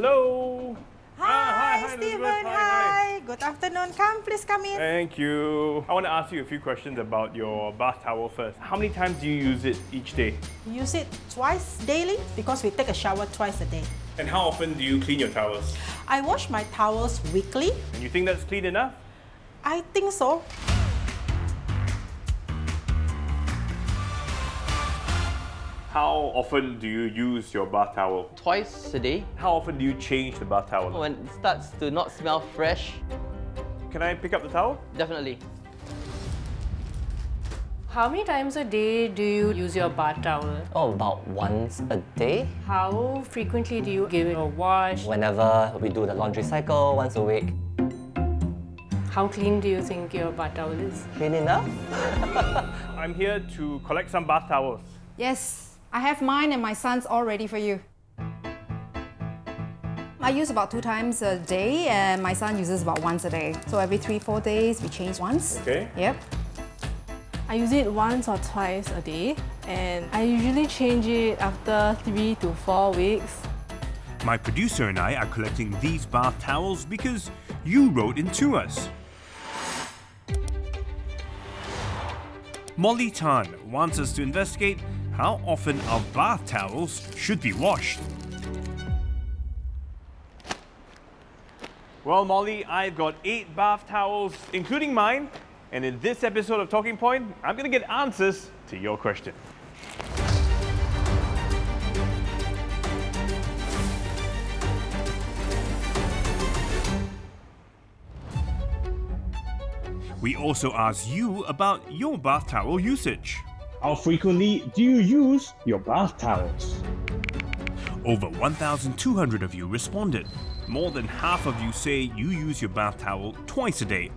Hello. Hi, Elizabeth. Steven. Hi. Good afternoon. Please come in. Thank you. I want to ask you a few questions about your bath towel first. How many times do you use it each day? We use it twice daily because we take a shower twice a day. And how often do you clean your towels? I wash my towels weekly. And you think that's clean enough? I think so. How often do you use your bath towel? Twice a day. How often do you change the bath towel? When it starts to not smell fresh, Can I pick up the towel? definitely. How many times a day do you use your bath towel? Oh, about once a day. How frequently do you give it a wash? Whenever we do the laundry cycle, once a week. How clean do you think your bath towel is? Clean enough? I'm here to collect some bath towels. Yes, I have mine and my son's all ready for you. I use about 2 times a day and my son uses about once a day. So every 3-4 days we change once. Okay. Yep. I use it once or twice a day, and I usually change it after 3 to 4 weeks. My producer and I are collecting these bath towels because you wrote in to us. Molly Tan wants us to investigate how often our bath towels should be washed. Well, Molly, I've got 8 bath towels, including mine. And in this episode of Talking Point, I'm going to get answers to your question. We also asked you about your bath towel usage. How frequently do you use your bath towels? Over 1,200 of you responded. More than half of you say you use your bath towel twice a day.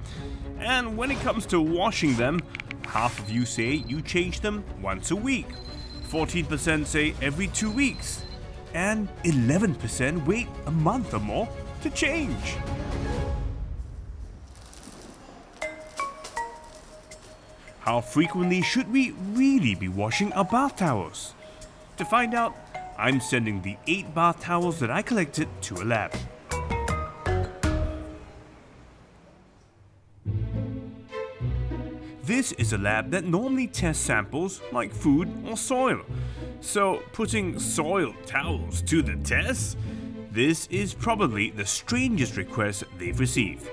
And when it comes to washing them, half of you say you change them once a week. 14% say every 2 weeks. And 11% wait a month or more to change. How frequently should we really be washing our bath towels? To find out, I'm sending the 8 bath towels that I collected to a lab. This is a lab that normally tests samples like food or soil. So, putting soiled towels to the test? This is probably the strangest request they've received.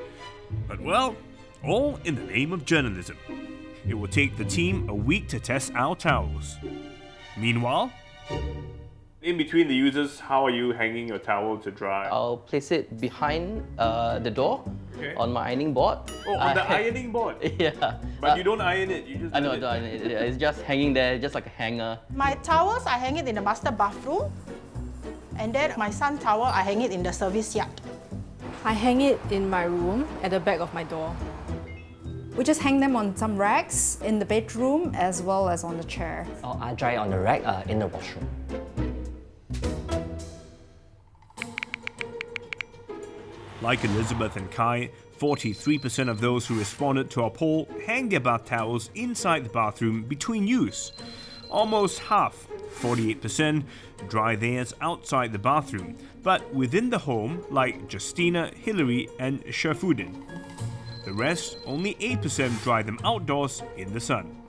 But well, all in the name of journalism. It will take the team a week to test our towels. Meanwhile, In between the users, how are you hanging your towel to dry? I'll place it behind the door Okay. on my ironing board. Oh, on the ironing board? Yeah. But you don't iron it, you just I do know, it. it's just hanging there, just like a hanger. My towels, I hang it in the master bathroom. And then my son's towel, I hang it in the service yard. I hang it in my room at the back of my door. We just hang them on some racks in the bedroom as well as on the chair. Or I dry on the rack in the washroom. like Elizabeth and Kai, 43% of those who responded to our poll hang their bath towels inside the bathroom between use. Almost half, 48%, dry theirs outside the bathroom, but within the home, like Justina, Hillary, and Sharfuddin. The rest, only 8% dry them outdoors in the sun.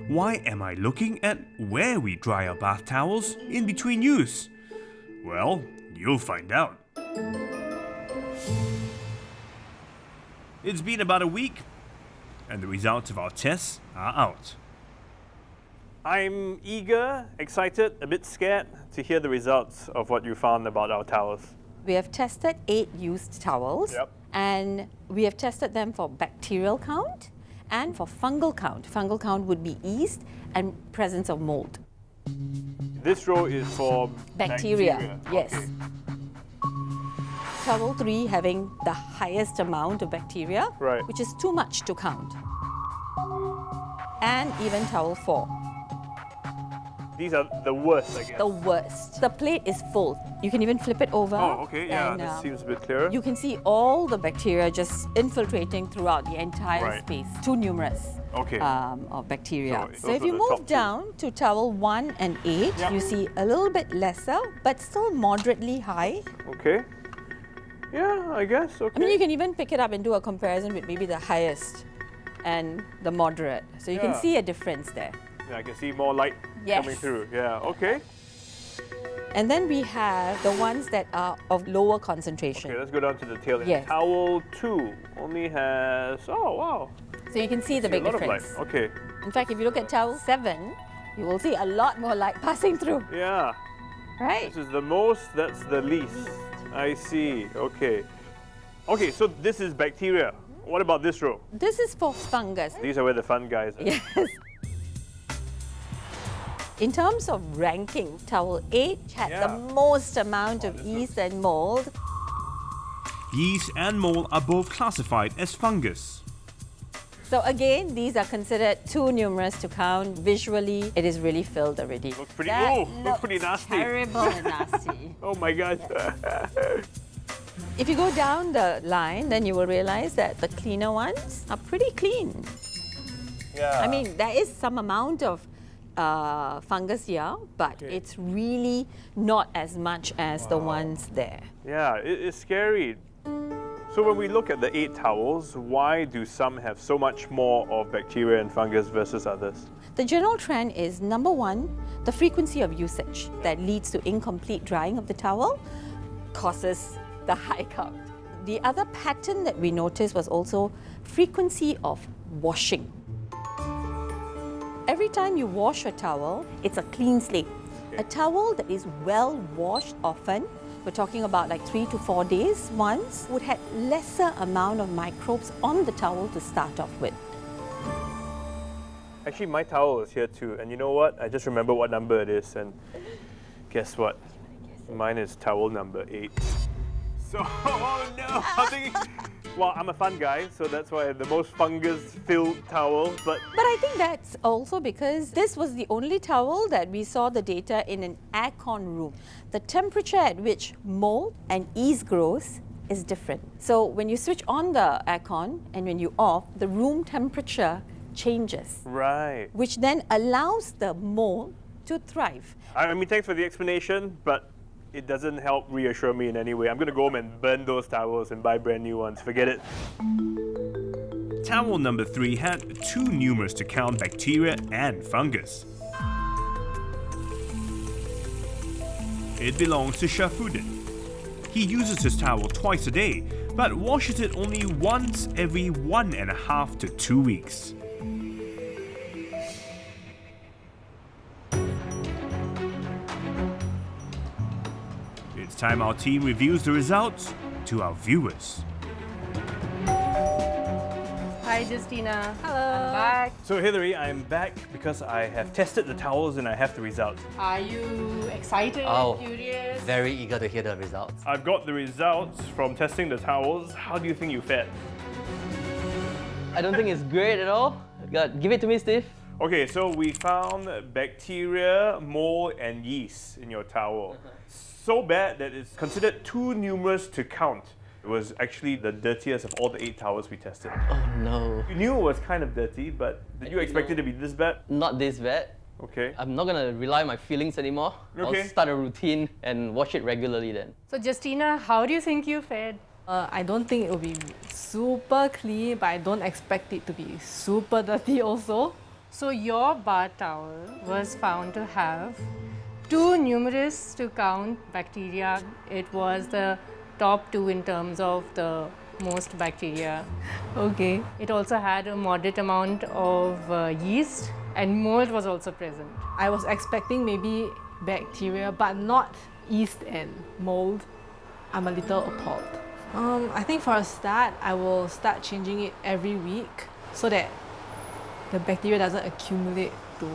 Why am I looking at where we dry our bath towels in between use? Well, you'll find out. It's been about a week, and the results of our tests are out. I'm eager, excited, a bit scared to hear the results of what you found about our towels. We have tested 8 used towels, Yep. and we have tested them for bacterial count and for fungal count. Fungal count would be yeast and presence of mold. This row is for Bacteria, yes. Okay. Towel 3 having the highest amount of bacteria, Right. which is too much to count. And even towel 4. these are the worst, I guess. The worst. The plate is full. You can even flip it over. Oh, okay, yeah, and, this seems a bit clearer. You can see all the bacteria just infiltrating throughout the entire Right. space. Too numerous. Okay. Of bacteria. So So those if are you the move top two. down to towel 1 and 8, Yeah. you see a little bit lesser, but still moderately high. Okay. Yeah, I guess, okay. I mean, you can even pick it up and do a comparison with maybe the highest and the moderate. So you can Yeah. see a difference there. Yeah, I can see more light Yes. coming through. Yeah, okay. And then we have the ones that are of lower concentration. Okay, let's go down to the tail end. Yes. Towel 2 only has, oh wow. So you can see the See big a lot difference. of light. Okay, In fact, if you look at towel 7, you will see a lot more light passing through, yeah. right? This is the most, that's the least. I see, okay. Okay, so this is bacteria. What about this row? This is for fungus. These are where the fun guys are. Yes. In terms of ranking, towel 8 had Yeah. the most amount of yeast and mold. Yeast and mold are both classified as fungus. So again, these are considered too numerous to count. Visually, it is really filled already. Looks pretty, That looks pretty nasty. Terrible and nasty. Oh my gosh. If you go down the line, then you will realize that the cleaner ones are pretty clean. Yeah. I mean, there is some amount of fungus here, but it's really not as much as the ones there. Yeah, it's scary. So when we look at the 8 towels, why do some have so much more of bacteria and fungus versus others? The general trend is number 1, the frequency of usage that leads to incomplete drying of the towel causes the high count. The other pattern that we noticed was also frequency of washing. Every time you wash a towel, it's a clean slate. A towel that is well washed often, we're talking about like 3 to 4 days once, would have lesser amount of microbes on the towel to start off with. Actually, my towel is here too, and you know what? I just remember what number it is, and guess what? Mine is towel number 8. So, oh no! I'm thinking, well, I'm a fun guy, so that's why I have the most fungus-filled towel, but But I think that's also because this was the only towel that we saw the data in an aircon room. The temperature at which mold and yeast grows is different. So when you switch on the aircon and when you off, the room temperature changes, right. which then allows the mold to thrive. I mean, thanks for the explanation, but it doesn't help reassure me in any way. I'm going to go home and burn those towels and buy brand new ones. Forget it. Towel number 3 had too numerous to count bacteria and fungus. It belongs to Shafudin. He uses his towel twice a day, but washes it only once every 1.5 to 2 weeks. It's time our team reviews the results to our viewers. Hi, Justina. Hello. I'm back. So Hillary, I'm back because I have tested the towels and I have the results. Are you excited? Oh. Curious? Very eager to hear the results. I've got the results from testing the towels. How do you think you fared? I don't think it's great at all. Give it to me, Steve. Okay, so we found bacteria, mold, and yeast in your towel. So bad that it's considered too numerous to count. It was actually the dirtiest of all the 8 towels we tested. Oh no. You knew it was kind of dirty, but did you expect it to be this bad? Not this bad. Okay. I'm not gonna rely on my feelings anymore. Okay. I'll start a routine and wash it regularly then. So, Justina, how do you think you fared? I don't think it will be super clean, but I don't expect it to be super dirty also. So, your bath towel was found to have too numerous to count bacteria. It was the top 2 in terms of the most bacteria. Okay. It also had a moderate amount of yeast, and mold was also present. I was expecting maybe bacteria, but not yeast and mold. I'm a little appalled. I think for a start, I will start changing it every week so that the bacteria doesn't accumulate to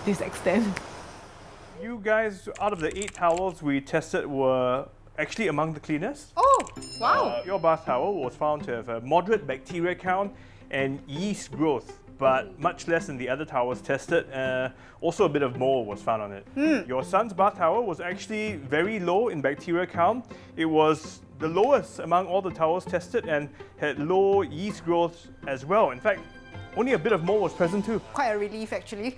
this extent. You guys, out of the 8 towels we tested, were actually among the cleanest. Oh, wow. Your bath towel was found to have a moderate bacteria count and yeast growth. but much less than the other towels tested. Also, a bit of mold was found on it. Your son's bath towel was actually very low in bacteria count. It was the lowest among all the towels tested and had low yeast growth as well. In fact, only a bit of mold was present too. Quite a relief actually.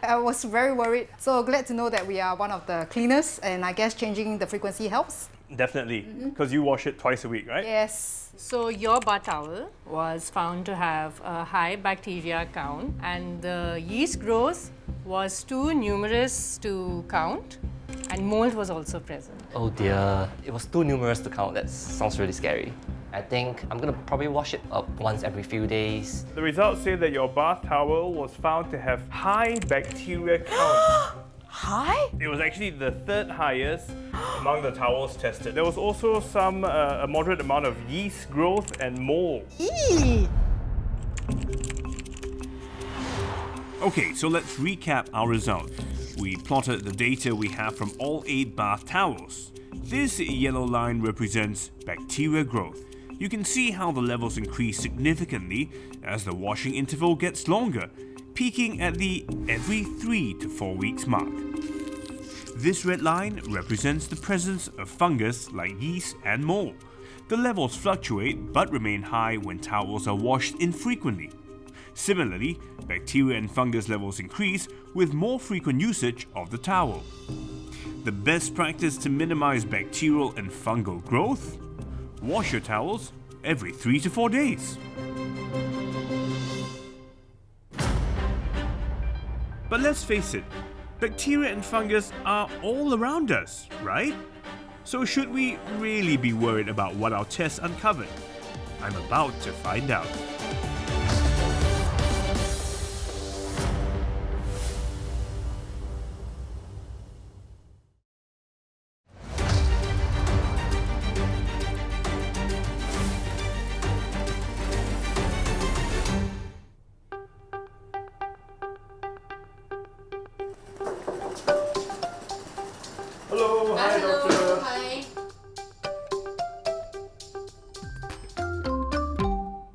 I was very worried. So glad to know that we are one of the cleaners, and I guess changing the frequency helps. Definitely, because you wash it twice a week, right? Yes. So your bath towel was found to have a high bacteria count, and the yeast growth was too numerous to count, and mold was also present. Oh dear, it was too numerous to count. That sounds really scary. I think I'm gonna probably wash it up once every few days. The results say that your bath towel was found to have high bacteria count. High? It was actually the third highest among the towels tested. There was also some a moderate amount of yeast growth and mold. Eee! Okay, so let's recap our result. We plotted the data we have from all 8 bath towels. This yellow line represents bacteria growth. You can see how the levels increase significantly as the washing interval gets longer, peaking at the every 3 to 4 weeks mark. This red line represents the presence of fungus like yeast and mold. The levels fluctuate but remain high when towels are washed infrequently. Similarly, bacteria and fungus levels increase with more frequent usage of the towel. The best practice to minimize bacterial and fungal growth? Wash your towels every 3 to 4 days. But let's face it, bacteria and fungus are all around us, right? So should we really be worried about what our tests uncovered? I'm about to find out. Hello, hi doctor. Hi.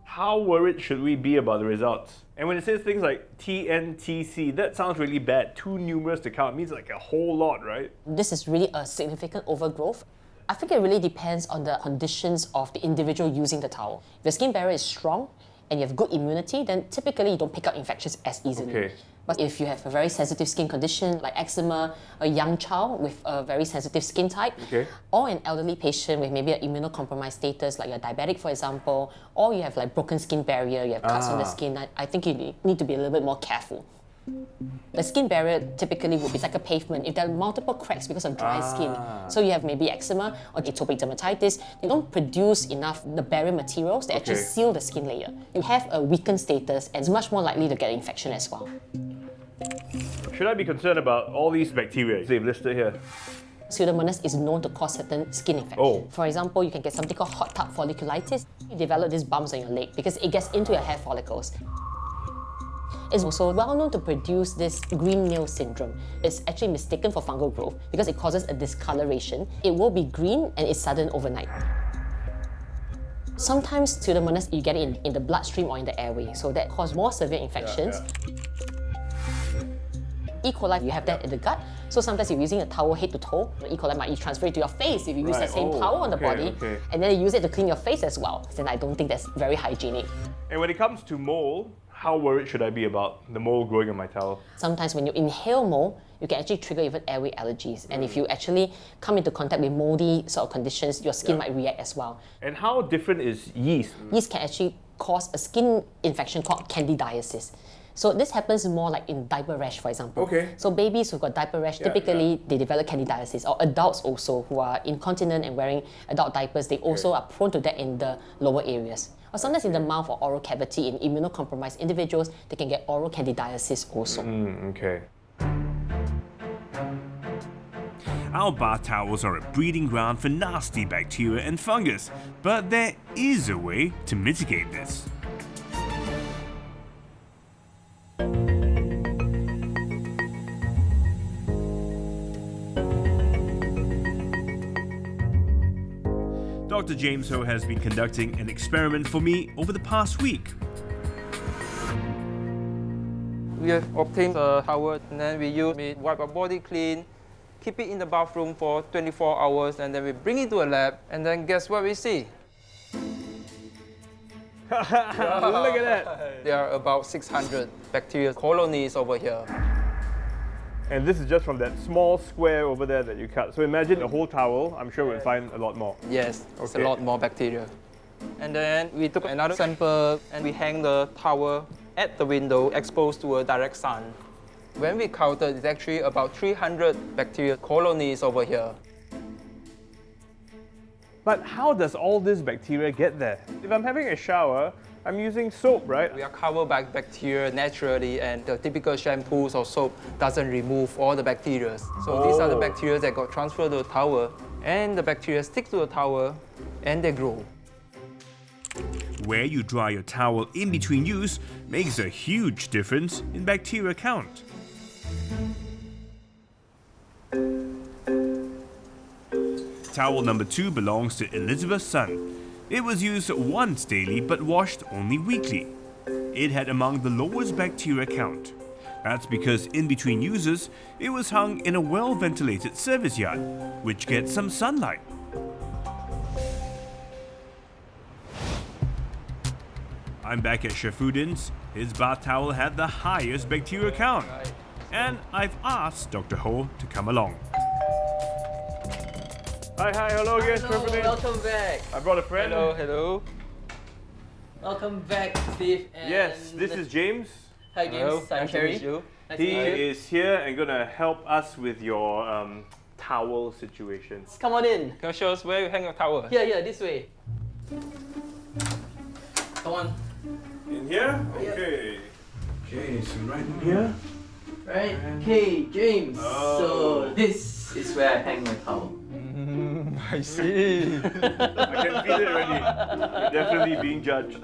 How worried should we be about the results? And when it says things like TNTC, that sounds really bad. Too numerous to count. It means like a whole lot, right? This is really a significant overgrowth. I think it really depends on the conditions of the individual using the towel. If your skin barrier is strong and you have good immunity, then typically you don't pick up infections as easily. Okay. But if you have a very sensitive skin condition like eczema, a young child with a very sensitive skin type, Okay. or an elderly patient with maybe an immunocompromised status like you're diabetic for example, or you have like broken skin barrier, you have cuts on the skin, I think you need to be a little bit more careful. The skin barrier typically would be like a pavement if there are multiple cracks because of dry skin. So you have maybe eczema or atopic dermatitis, they don't produce enough the barrier materials that actually seal the skin layer. You have a weakened status and it's much more likely to get infection as well. Should I be concerned about all these bacteria they've listed here? Pseudomonas is known to cause certain skin infections. For example, you can get something called hot tub folliculitis. You develop these bumps on your leg because it gets into your hair follicles. It's also well known to produce this green nail syndrome. It's actually mistaken for fungal growth because it causes a discoloration. It will be green and it's sudden overnight. Sometimes Pseudomonas, you get it in the bloodstream or in the airway, so that causes more severe infections. E. coli, you have that in the gut. So sometimes you're using a towel head to toe. The E. coli might transfer it to your face if you use that same towel on the body. And then you use it to clean your face as well. Then I don't think that's very hygienic. And when it comes to mold, how worried should I be about the mold growing on my towel? Sometimes when you inhale mold, you can actually trigger even airway allergies. And if you actually come into contact with moldy sort of conditions, your skin might react as well. And how different is yeast? Yeast can actually cause a skin infection called candidiasis. So this happens more like in diaper rash, for example. So babies who've got diaper rash, typically they develop candidiasis, or adults also who are incontinent and wearing adult diapers, they also are prone to that in the lower areas. Or sometimes in the mouth or oral cavity in immunocompromised individuals, they can get oral candidiasis also. Our bath towels are a breeding ground for nasty bacteria and fungus, but there is a way to mitigate this. Dr. James Ho has been conducting an experiment for me over the past week. We have obtained a towel and then we use it, wipe our body clean, keep it in the bathroom for 24 hours and then we bring it to a lab and then guess what we see? Look at that. There are about 600 bacteria colonies over here. And this is just from that small square over there that you cut. So imagine a whole towel. I'm sure we'll find a lot more. Yes, it's a lot more bacteria. And then we took another sample and we hang the towel at the window exposed to a direct sun. When we counted, it's actually about 300 bacteria colonies over here. But how does all this bacteria get there? If I'm having a shower, I'm using soap, right? We are covered by bacteria naturally and the typical shampoos or soap doesn't remove all the bacteria. So these are the bacteria that got transferred to the towel and the bacteria stick to the towel and they grow. Where you dry your towel in between use makes a huge difference in bacteria count. Towel number 2 belongs to Elizabeth's son. It was used once daily but washed only weekly. It had among the lowest bacteria count. That's because in between uses, it was hung in a well-ventilated service yard, which gets some sunlight. I'm back at Shafudin's. His bath towel had the highest bacteria count. And I've asked Dr. Ho to come along. Hi, hello again, Shafudin. Welcome back. I brought a friend. Hello. Welcome back, Steve. And Yes, this is James. Hi, James. I'm Kerry. Nice to meet you. Nice to He meet you. is here and gonna help us with your towel situation. Come on in. Can you show us where you hang your towel? Here, this way. Come on. In here? Okay. Okay, so right in here. Right. Okay, James. Oh. So this is where I hang my towel. I see. I can feel it already. You're definitely being judged.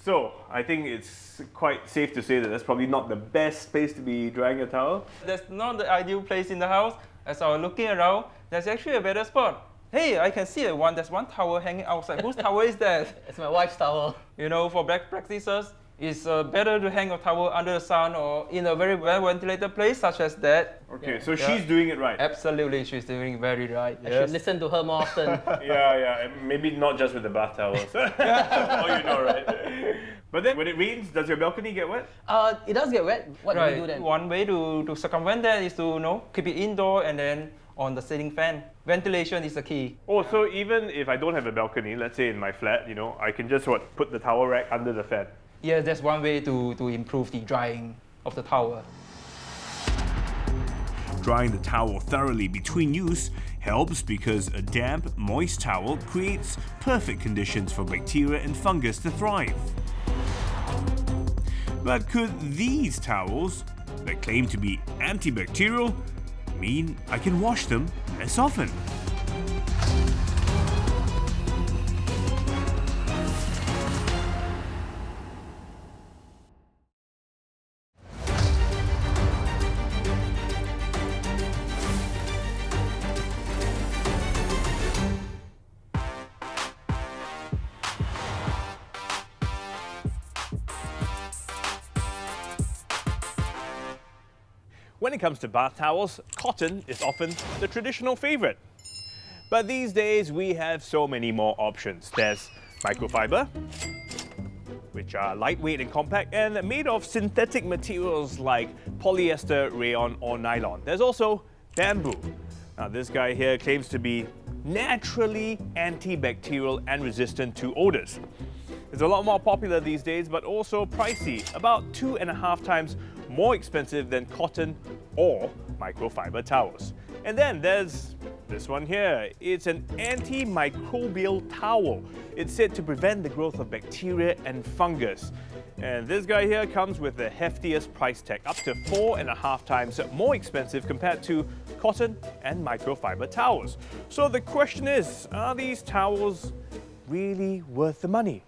So, I think it's quite safe to say that that's probably not the best place to be drying your towel. That's not the ideal place in the house. As I was looking around, there's actually a better spot. Hey, I can see there's one towel hanging outside. Whose towel is that? It's my wife's towel. You know, for best practices, it's better to hang a towel under the sun or in a very well-ventilated place such as that. Okay, so she's doing it right. Absolutely, she's doing very right. I should listen to her more often. Yeah, and maybe not just with the bath towels. Oh, you know, right? But then when it rains, does your balcony get wet? It does get wet. What do we do then? One way to circumvent that is to keep it indoor and then on the ceiling fan. Ventilation is the key. Oh, so even if I don't have a balcony, let's say in my flat, I can just put the towel rack under the fan. Yeah, that's one way to improve the drying of the towel. Drying the towel thoroughly between use helps because a damp, moist towel creates perfect conditions for bacteria and fungus to thrive. But could these towels, that claim to be antibacterial, mean I can wash them less often? When it comes to bath towels, cotton is often the traditional favorite. But these days, we have so many more options. There's microfiber, which are lightweight and compact and made of synthetic materials like polyester, rayon, or nylon. There's also bamboo. Now, this guy here claims to be naturally antibacterial and resistant to odors. It's a lot more popular these days, but also pricey, about 2.5 times more expensive than cotton or microfiber towels. And then there's this one here. It's an antimicrobial towel. It's said to prevent the growth of bacteria and fungus. And this guy here comes with the heftiest price tag, up to 4.5 times more expensive compared to cotton and microfiber towels. So the question is, are these towels really worth the money?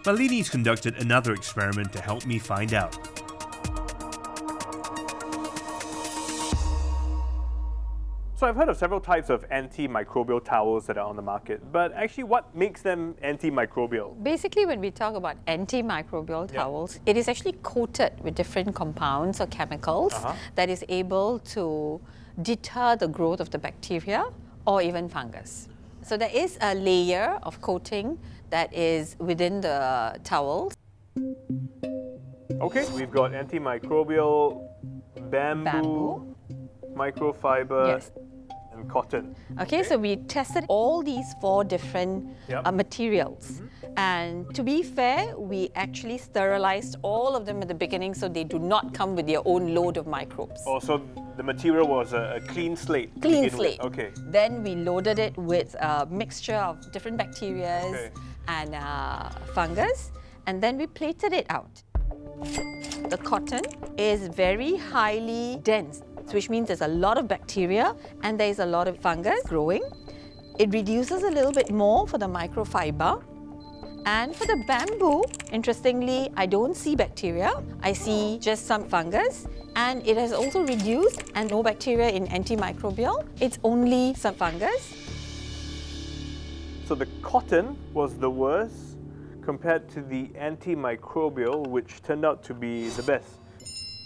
Malini's conducted another experiment to help me find out. So I've heard of several types of antimicrobial towels that are on the market, but actually what makes them antimicrobial? Basically, when we talk about antimicrobial towels, it is actually coated with different compounds or chemicals that is able to deter the growth of the bacteria or even fungus. So there is a layer of coating that is within the towels. Okay, we've got antimicrobial, bamboo. Microfiber, and cotton. Okay, so we tested all these 4 different materials. And to be fair, we actually sterilized all of them at the beginning so they do not come with their own load of microbes. Oh, so the material was a clean slate? Clean slate. Okay. Then we loaded it with a mixture of different bacteria and fungus, and then we plated it out. The cotton is very highly dense, which means there's a lot of bacteria and there's a lot of fungus growing. It reduces a little bit more for the microfiber. And for the bamboo, interestingly, I don't see bacteria. I see just some fungus. And it has also reduced and no bacteria in antimicrobial. It's only some fungus. So the cotton was the worst compared to the antimicrobial, which turned out to be the best.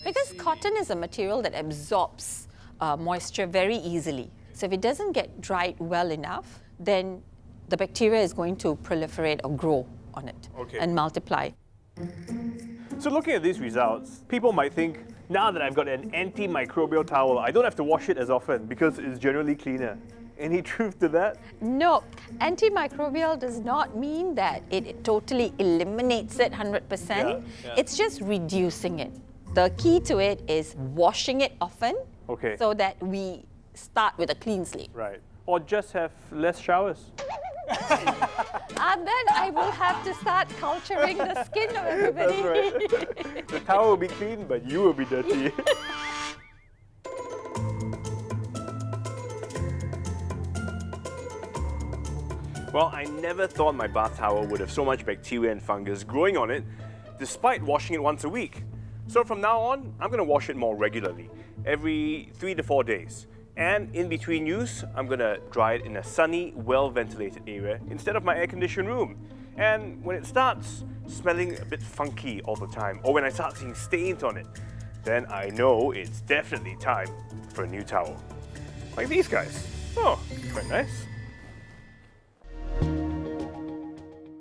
Because cotton is a material that absorbs moisture very easily. So if it doesn't get dried well enough, then the bacteria is going to proliferate or grow on it and multiply. So looking at these results, people might think, now that I've got an antimicrobial towel, I don't have to wash it as often because it's generally cleaner. Any truth to that? No, antimicrobial does not mean that it totally eliminates it 100%. It's just reducing it. The key to it is washing it often so that we start with a clean slate. Right. Or just have less showers. And then I will have to start culturing the skin of everybody. That's right. The towel will be clean, but you will be dirty. Well, I never thought my bath towel would have so much bacteria and fungus growing on it, despite washing it once a week. So from now on, I'm going to wash it more regularly, every 3 to 4 days. And in between use, I'm going to dry it in a sunny, well-ventilated area instead of my air-conditioned room. And when it starts smelling a bit funky all the time, or when I start seeing stains on it, then I know it's definitely time for a new towel. Like these guys. Oh, quite nice.